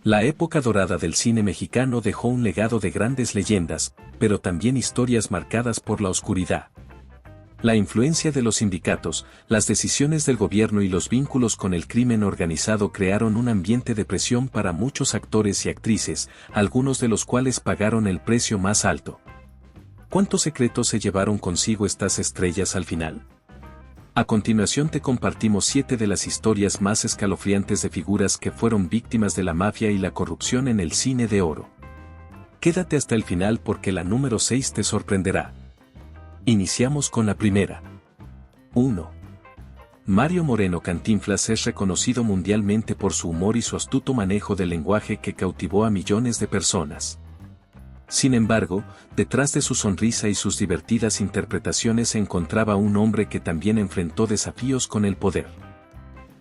La época dorada del cine mexicano dejó un legado de grandes leyendas, pero también historias marcadas por la oscuridad. La influencia de los sindicatos, las decisiones del gobierno y los vínculos con el crimen organizado crearon un ambiente de presión para muchos actores y actrices, algunos de los cuales pagaron el precio más alto. ¿Cuántos secretos se llevaron consigo estas estrellas al final? A continuación te compartimos 7 de las historias más escalofriantes de figuras que fueron víctimas de la mafia y la corrupción en el cine de oro. Quédate hasta el final porque la número 6 te sorprenderá. Iniciamos con la primera. 1. Mario Moreno Cantinflas es reconocido mundialmente por su humor y su astuto manejo del lenguaje que cautivó a millones de personas. Sin embargo, detrás de su sonrisa y sus divertidas interpretaciones se encontraba un hombre que también enfrentó desafíos con el poder.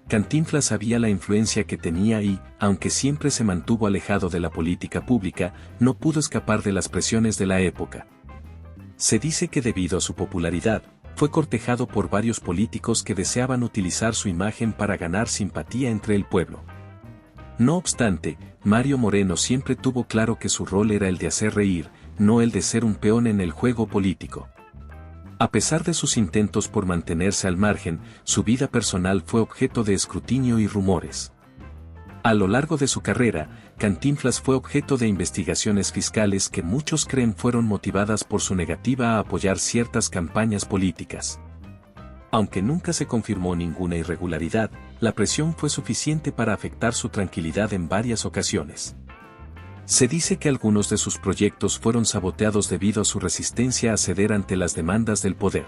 Cantinflas sabía la influencia que tenía y, aunque siempre se mantuvo alejado de la política pública, no pudo escapar de las presiones de la época. Se dice que debido a su popularidad, fue cortejado por varios políticos que deseaban utilizar su imagen para ganar simpatía entre el pueblo. No obstante, Mario Moreno siempre tuvo claro que su rol era el de hacer reír, no el de ser un peón en el juego político. A pesar de sus intentos por mantenerse al margen, su vida personal fue objeto de escrutinio y rumores. A lo largo de su carrera, Cantinflas fue objeto de investigaciones fiscales que muchos creen fueron motivadas por su negativa a apoyar ciertas campañas políticas. Aunque nunca se confirmó ninguna irregularidad, la presión fue suficiente para afectar su tranquilidad en varias ocasiones. Se dice que algunos de sus proyectos fueron saboteados debido a su resistencia a ceder ante las demandas del poder.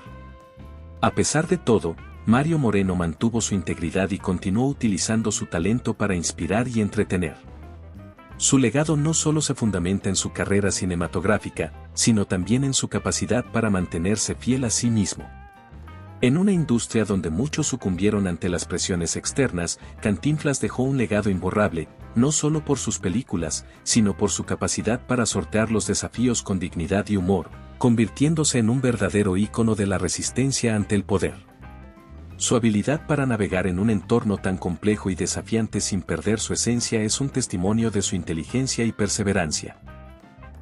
A pesar de todo, Mario Moreno mantuvo su integridad y continuó utilizando su talento para inspirar y entretener. Su legado no solo se fundamenta en su carrera cinematográfica, sino también en su capacidad para mantenerse fiel a sí mismo. En una industria donde muchos sucumbieron ante las presiones externas, Cantinflas dejó un legado imborrable, no solo por sus películas, sino por su capacidad para sortear los desafíos con dignidad y humor, convirtiéndose en un verdadero ícono de la resistencia ante el poder. Su habilidad para navegar en un entorno tan complejo y desafiante sin perder su esencia es un testimonio de su inteligencia y perseverancia.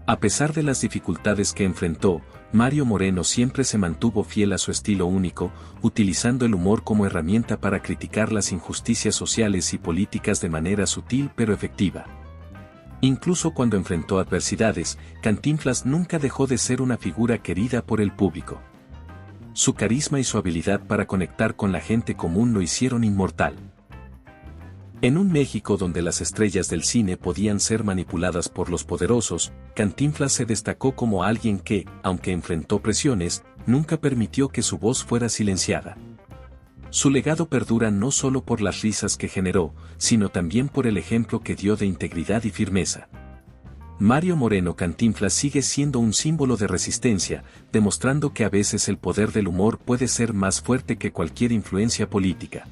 A pesar de las dificultades que enfrentó, Mario Moreno siempre se mantuvo fiel a su estilo único, utilizando el humor como herramienta para criticar las injusticias sociales y políticas de manera sutil pero efectiva. Incluso cuando enfrentó adversidades, Cantinflas nunca dejó de ser una figura querida por el público. Su carisma y su habilidad para conectar con la gente común lo hicieron inmortal. En un México donde las estrellas del cine podían ser manipuladas por los poderosos, Cantinflas se destacó como alguien que, aunque enfrentó presiones, nunca permitió que su voz fuera silenciada. Su legado perdura no solo por las risas que generó, sino también por el ejemplo que dio de integridad y firmeza. Mario Moreno Cantinflas sigue siendo un símbolo de resistencia, demostrando que a veces el poder del humor puede ser más fuerte que cualquier influencia política.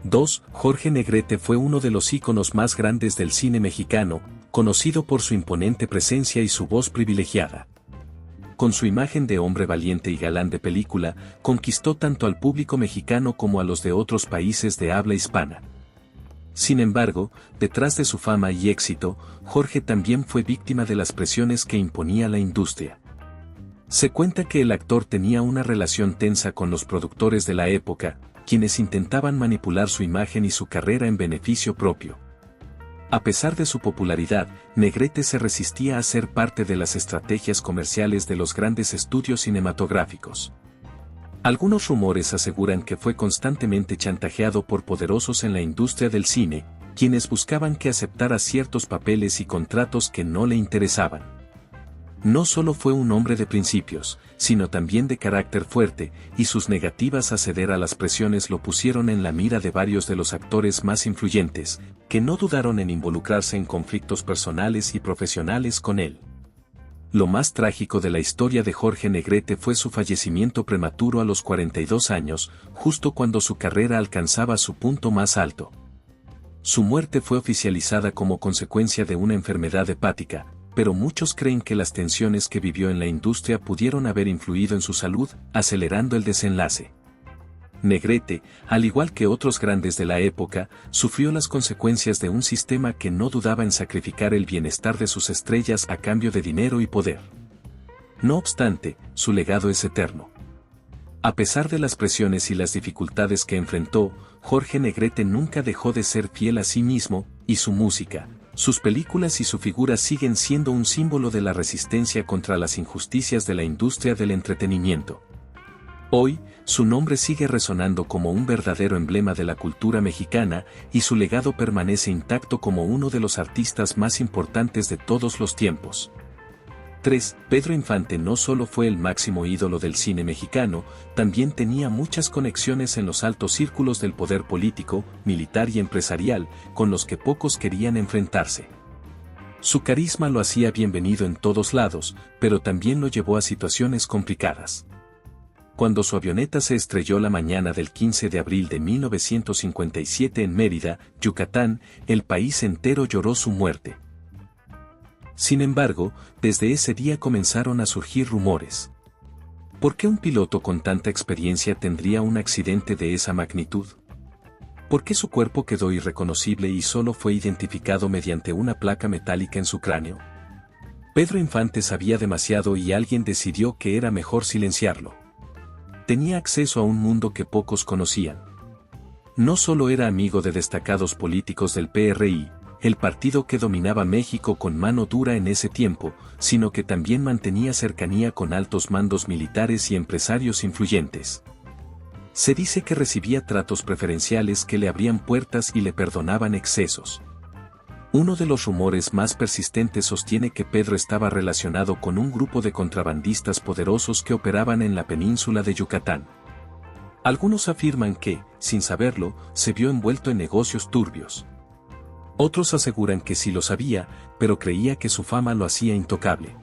2. Jorge Negrete fue uno de los íconos más grandes del cine mexicano, conocido por su imponente presencia y su voz privilegiada. Con su imagen de hombre valiente y galán de película, conquistó tanto al público mexicano como a los de otros países de habla hispana. Sin embargo, detrás de su fama y éxito, Jorge también fue víctima de las presiones que imponía la industria. Se cuenta que el actor tenía una relación tensa con los productores de la época, quienes intentaban manipular su imagen y su carrera en beneficio propio. A pesar de su popularidad, Negrete se resistía a ser parte de las estrategias comerciales de los grandes estudios cinematográficos. Algunos rumores aseguran que fue constantemente chantajeado por poderosos en la industria del cine, quienes buscaban que aceptara ciertos papeles y contratos que no le interesaban. No solo fue un hombre de principios, sino también de carácter fuerte, y sus negativas a ceder a las presiones lo pusieron en la mira de varios de los actores más influyentes, que no dudaron en involucrarse en conflictos personales y profesionales con él. Lo más trágico de la historia de Jorge Negrete fue su fallecimiento prematuro a los 42 años, justo cuando su carrera alcanzaba su punto más alto. Su muerte fue oficializada como consecuencia de una enfermedad hepática, pero muchos creen que las tensiones que vivió en la industria pudieron haber influido en su salud, acelerando el desenlace. Negrete, al igual que otros grandes de la época, sufrió las consecuencias de un sistema que no dudaba en sacrificar el bienestar de sus estrellas a cambio de dinero y poder. No obstante, su legado es eterno. A pesar de las presiones y las dificultades que enfrentó, Jorge Negrete nunca dejó de ser fiel a sí mismo, y su música, sus películas y su figura siguen siendo un símbolo de la resistencia contra las injusticias de la industria del entretenimiento. Hoy, su nombre sigue resonando como un verdadero emblema de la cultura mexicana y su legado permanece intacto como uno de los artistas más importantes de todos los tiempos. 3. Pedro Infante no solo fue el máximo ídolo del cine mexicano, también tenía muchas conexiones en los altos círculos del poder político, militar y empresarial, con los que pocos querían enfrentarse. Su carisma lo hacía bienvenido en todos lados, pero también lo llevó a situaciones complicadas. Cuando su avioneta se estrelló la mañana del 15 de abril de 1957 en Mérida, Yucatán, el país entero lloró su muerte. Sin embargo, desde ese día comenzaron a surgir rumores. ¿Por qué un piloto con tanta experiencia tendría un accidente de esa magnitud? ¿Por qué su cuerpo quedó irreconocible y solo fue identificado mediante una placa metálica en su cráneo? Pedro Infante sabía demasiado y alguien decidió que era mejor silenciarlo. Tenía acceso a un mundo que pocos conocían. No solo era amigo de destacados políticos del PRI, el partido que dominaba México con mano dura en ese tiempo, sino que también mantenía cercanía con altos mandos militares y empresarios influyentes. Se dice que recibía tratos preferenciales que le abrían puertas y le perdonaban excesos. Uno de los rumores más persistentes sostiene que Pedro estaba relacionado con un grupo de contrabandistas poderosos que operaban en la península de Yucatán. Algunos afirman que, sin saberlo, se vio envuelto en negocios turbios. Otros aseguran que sí lo sabía, pero creía que su fama lo hacía intocable.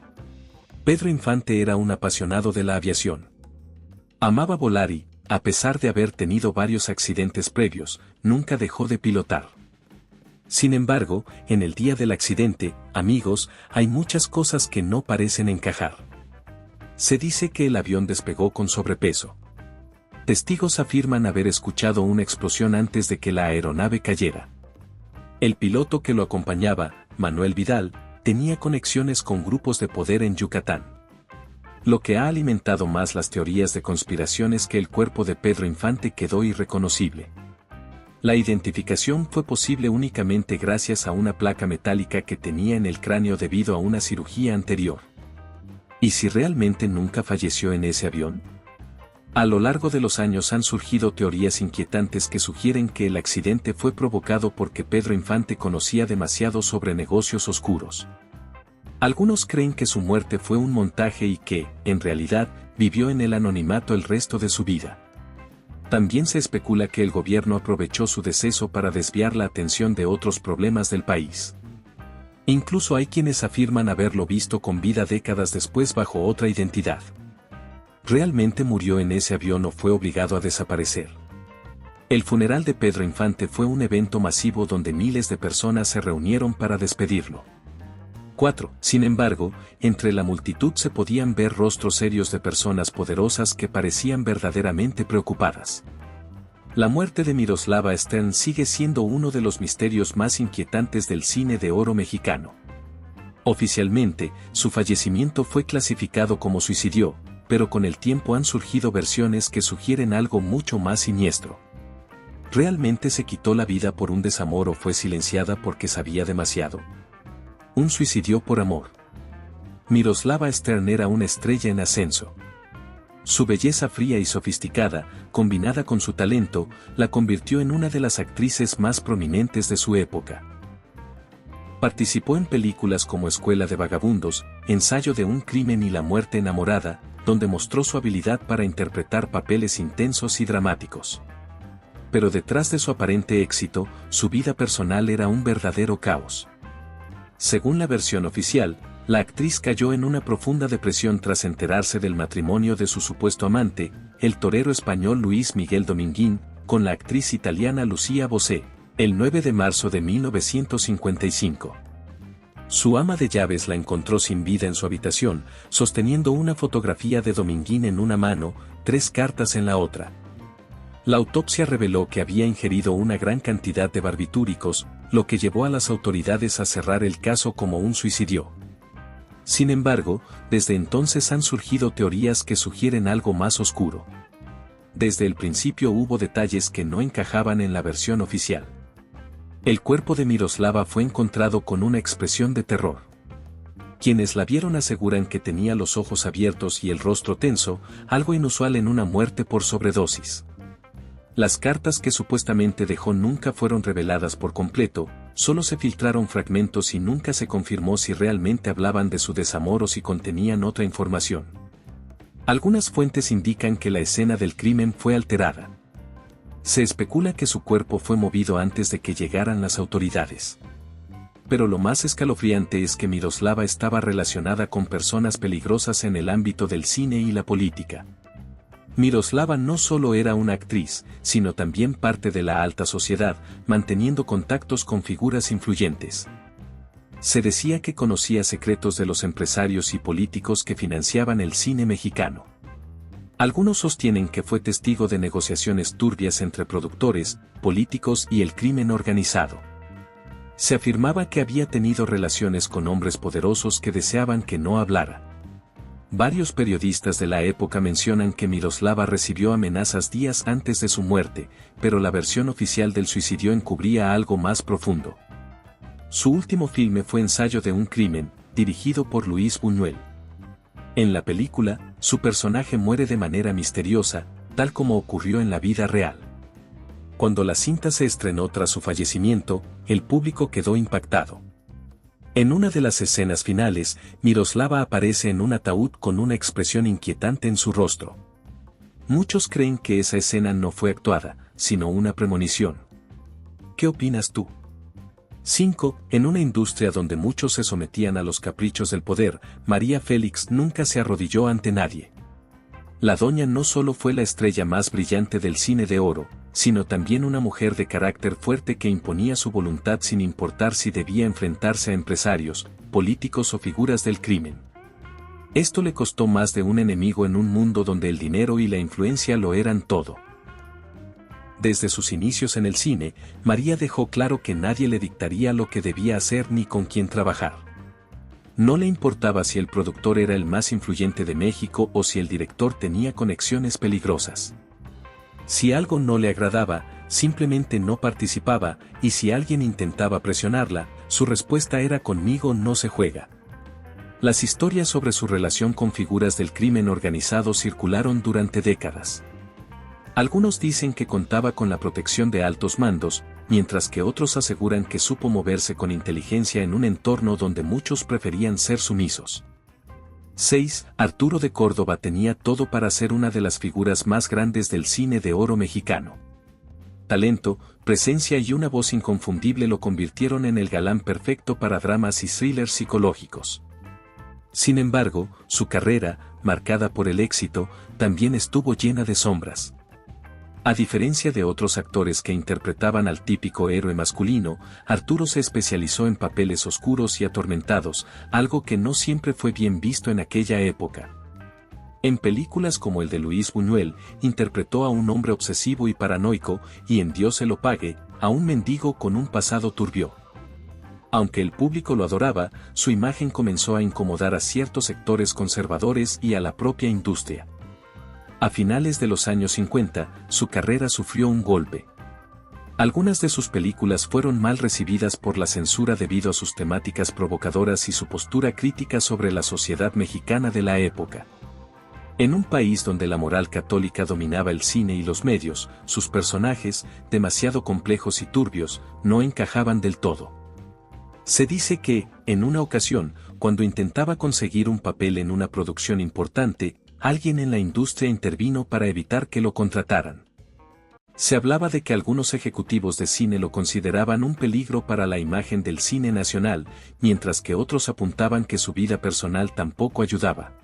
Pedro Infante era un apasionado de la aviación. Amaba volar y, a pesar de haber tenido varios accidentes previos, nunca dejó de pilotar. Sin embargo, en el día del accidente, amigos, hay muchas cosas que no parecen encajar. Se dice que el avión despegó con sobrepeso. Testigos afirman haber escuchado una explosión antes de que la aeronave cayera. El piloto que lo acompañaba, Manuel Vidal, tenía conexiones con grupos de poder en Yucatán. Lo que ha alimentado más las teorías de conspiración es que el cuerpo de Pedro Infante quedó irreconocible. La identificación fue posible únicamente gracias a una placa metálica que tenía en el cráneo debido a una cirugía anterior. ¿Y si realmente nunca falleció en ese avión? A lo largo de los años han surgido teorías inquietantes que sugieren que el accidente fue provocado porque Pedro Infante conocía demasiado sobre negocios oscuros. Algunos creen que su muerte fue un montaje y que, en realidad, vivió en el anonimato el resto de su vida. También se especula que el gobierno aprovechó su deceso para desviar la atención de otros problemas del país. Incluso hay quienes afirman haberlo visto con vida décadas después bajo otra identidad. ¿Realmente murió en ese avión o fue obligado a desaparecer? El funeral de Pedro Infante fue un evento masivo donde miles de personas se reunieron para despedirlo. 4. Sin embargo, entre la multitud se podían ver rostros serios de personas poderosas que parecían verdaderamente preocupadas. La muerte de Miroslava Stern sigue siendo uno de los misterios más inquietantes del cine de oro mexicano. Oficialmente, su fallecimiento fue clasificado como suicidio, pero con el tiempo han surgido versiones que sugieren algo mucho más siniestro. ¿Realmente se quitó la vida por un desamor o fue silenciada porque sabía demasiado? Un suicidio por amor. Miroslava Stern era una estrella en ascenso. Su belleza fría y sofisticada, combinada con su talento, la convirtió en una de las actrices más prominentes de su época. Participó en películas como Escuela de Vagabundos, Ensayo de un crimen y La muerte enamorada, donde mostró su habilidad para interpretar papeles intensos y dramáticos. Pero detrás de su aparente éxito, su vida personal era un verdadero caos. Según la versión oficial, la actriz cayó en una profunda depresión tras enterarse del matrimonio de su supuesto amante, el torero español Luis Miguel Dominguín, con la actriz italiana Lucia Bosé, el 9 de marzo de 1955. Su ama de llaves la encontró sin vida en su habitación, sosteniendo una fotografía de Dominguín en una mano, 3 cartas en la otra. La autopsia reveló que había ingerido una gran cantidad de barbitúricos, lo que llevó a las autoridades a cerrar el caso como un suicidio. Sin embargo, desde entonces han surgido teorías que sugieren algo más oscuro. Desde el principio hubo detalles que no encajaban en la versión oficial. El cuerpo de Miroslava fue encontrado con una expresión de terror. Quienes la vieron aseguran que tenía los ojos abiertos y el rostro tenso, algo inusual en una muerte por sobredosis. Las cartas que supuestamente dejó nunca fueron reveladas por completo, solo se filtraron fragmentos y nunca se confirmó si realmente hablaban de su desamor o si contenían otra información. Algunas fuentes indican que la escena del crimen fue alterada. Se especula que su cuerpo fue movido antes de que llegaran las autoridades. Pero lo más escalofriante es que Miroslava estaba relacionada con personas peligrosas en el ámbito del cine y la política. Miroslava no solo era una actriz, sino también parte de la alta sociedad, manteniendo contactos con figuras influyentes. Se decía que conocía secretos de los empresarios y políticos que financiaban el cine mexicano. Algunos sostienen que fue testigo de negociaciones turbias entre productores, políticos y el crimen organizado. Se afirmaba que había tenido relaciones con hombres poderosos que deseaban que no hablara. Varios periodistas de la época mencionan que Miroslava recibió amenazas días antes de su muerte, pero la versión oficial del suicidio encubría algo más profundo. Su último filme fue Ensayo de un crimen, dirigido por Luis Buñuel. En la película, su personaje muere de manera misteriosa, tal como ocurrió en la vida real. Cuando la cinta se estrenó tras su fallecimiento, el público quedó impactado. En una de las escenas finales, Miroslava aparece en un ataúd con una expresión inquietante en su rostro. Muchos creen que esa escena no fue actuada, sino una premonición. ¿Qué opinas tú? 5. En una industria donde muchos se sometían a los caprichos del poder, María Félix nunca se arrodilló ante nadie. La doña no solo fue la estrella más brillante del cine de oro, sino también una mujer de carácter fuerte que imponía su voluntad sin importar si debía enfrentarse a empresarios, políticos o figuras del crimen. Esto le costó más de un enemigo en un mundo donde el dinero y la influencia lo eran todo. Desde sus inicios en el cine, María dejó claro que nadie le dictaría lo que debía hacer ni con quién trabajar. No le importaba si el productor era el más influyente de México o si el director tenía conexiones peligrosas. Si algo no le agradaba, simplemente no participaba, y si alguien intentaba presionarla, su respuesta era "conmigo no se juega". Las historias sobre su relación con figuras del crimen organizado circularon durante décadas. Algunos dicen que contaba con la protección de altos mandos, mientras que otros aseguran que supo moverse con inteligencia en un entorno donde muchos preferían ser sumisos. 6. Arturo de Córdoba tenía todo para ser una de las figuras más grandes del cine de oro mexicano. Talento, presencia y una voz inconfundible lo convirtieron en el galán perfecto para dramas y thrillers psicológicos. Sin embargo, su carrera, marcada por el éxito, también estuvo llena de sombras. A diferencia de otros actores que interpretaban al típico héroe masculino, Arturo se especializó en papeles oscuros y atormentados, algo que no siempre fue bien visto en aquella época. En películas como el de Luis Buñuel, interpretó a un hombre obsesivo y paranoico, y en Dios se lo pague, a un mendigo con un pasado turbio. Aunque el público lo adoraba, su imagen comenzó a incomodar a ciertos sectores conservadores y a la propia industria. A finales de los años 50, su carrera sufrió un golpe. Algunas de sus películas fueron mal recibidas por la censura debido a sus temáticas provocadoras y su postura crítica sobre la sociedad mexicana de la época. En un país donde la moral católica dominaba el cine y los medios, sus personajes, demasiado complejos y turbios, no encajaban del todo. Se dice que, en una ocasión, cuando intentaba conseguir un papel en una producción importante, alguien en la industria intervino para evitar que lo contrataran. Se hablaba de que algunos ejecutivos de cine lo consideraban un peligro para la imagen del cine nacional, mientras que otros apuntaban que su vida personal tampoco ayudaba.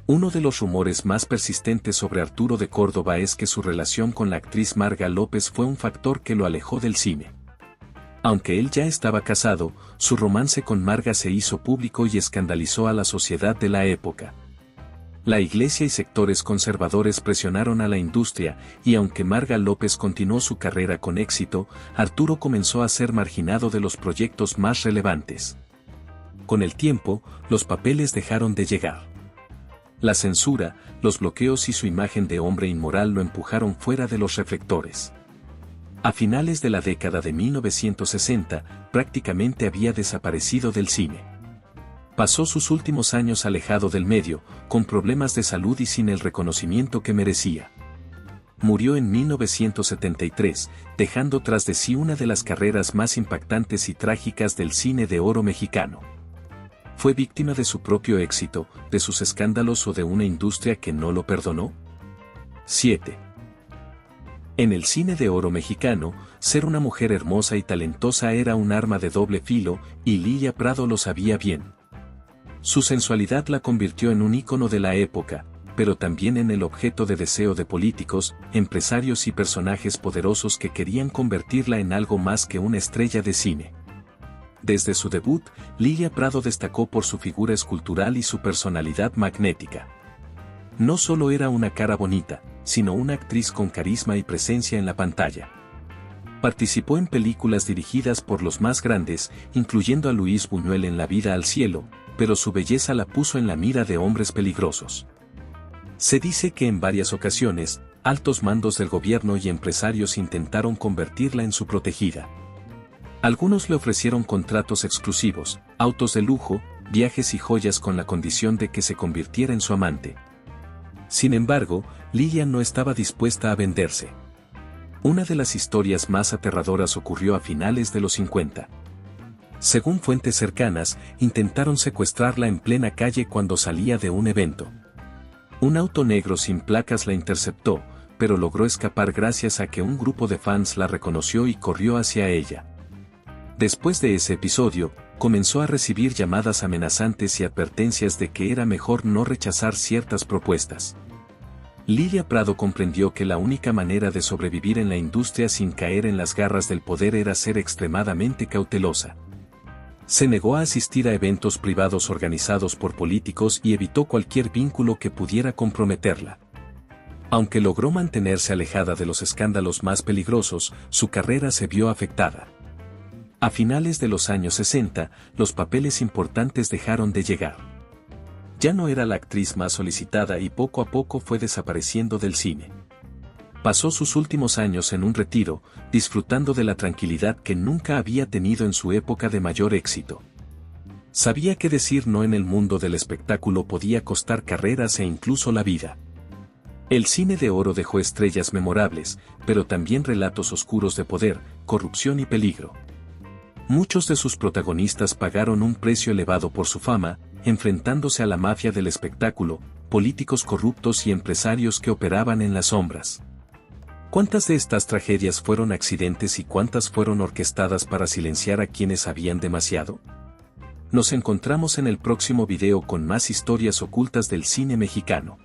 Uno de los rumores más persistentes sobre Arturo de Córdoba es que su relación con la actriz Marga López fue un factor que lo alejó del cine. Aunque él ya estaba casado, su romance con Marga se hizo público y escandalizó a la sociedad de la época. La Iglesia y sectores conservadores presionaron a la industria, y aunque Marga López continuó su carrera con éxito, Arturo comenzó a ser marginado de los proyectos más relevantes. Con el tiempo, los papeles dejaron de llegar. La censura, los bloqueos y su imagen de hombre inmoral lo empujaron fuera de los reflectores. A finales de la década de 1960, prácticamente había desaparecido del cine. Pasó sus últimos años alejado del medio, con problemas de salud y sin el reconocimiento que merecía. Murió en 1973, dejando tras de sí una de las carreras más impactantes y trágicas del cine de oro mexicano. ¿Fue víctima de su propio éxito, de sus escándalos o de una industria que no lo perdonó? 7. En el cine de oro mexicano, ser una mujer hermosa y talentosa era un arma de doble filo, y Lilia Prado lo sabía bien. Su sensualidad la convirtió en un ícono de la época, pero también en el objeto de deseo de políticos, empresarios y personajes poderosos que querían convertirla en algo más que una estrella de cine. Desde su debut, Lilia Prado destacó por su figura escultural y su personalidad magnética. No solo era una cara bonita, sino una actriz con carisma y presencia en la pantalla. Participó en películas dirigidas por los más grandes, incluyendo a Luis Buñuel en La vida al cielo, pero su belleza la puso en la mira de hombres peligrosos. Se dice que en varias ocasiones, altos mandos del gobierno y empresarios intentaron convertirla en su protegida. Algunos le ofrecieron contratos exclusivos, autos de lujo, viajes y joyas con la condición de que se convirtiera en su amante. Sin embargo, Lilia no estaba dispuesta a venderse. Una de las historias más aterradoras ocurrió a finales de los 50. Según fuentes cercanas, intentaron secuestrarla en plena calle cuando salía de un evento. Un auto negro sin placas la interceptó, pero logró escapar gracias a que un grupo de fans la reconoció y corrió hacia ella. Después de ese episodio, comenzó a recibir llamadas amenazantes y advertencias de que era mejor no rechazar ciertas propuestas. Lilia Prado comprendió que la única manera de sobrevivir en la industria sin caer en las garras del poder era ser extremadamente cautelosa. Se negó a asistir a eventos privados organizados por políticos y evitó cualquier vínculo que pudiera comprometerla. Aunque logró mantenerse alejada de los escándalos más peligrosos, su carrera se vio afectada. A finales de los años 60, los papeles importantes dejaron de llegar. Ya no era la actriz más solicitada y poco a poco fue desapareciendo del cine. Pasó sus últimos años en un retiro, disfrutando de la tranquilidad que nunca había tenido en su época de mayor éxito. Sabía que decir no en el mundo del espectáculo podía costar carreras e incluso la vida. El cine de oro dejó estrellas memorables, pero también relatos oscuros de poder, corrupción y peligro. Muchos de sus protagonistas pagaron un precio elevado por su fama, enfrentándose a la mafia del espectáculo, políticos corruptos y empresarios que operaban en las sombras. ¿Cuántas de estas tragedias fueron accidentes y cuántas fueron orquestadas para silenciar a quienes sabían demasiado? Nos encontramos en el próximo video con más historias ocultas del cine mexicano.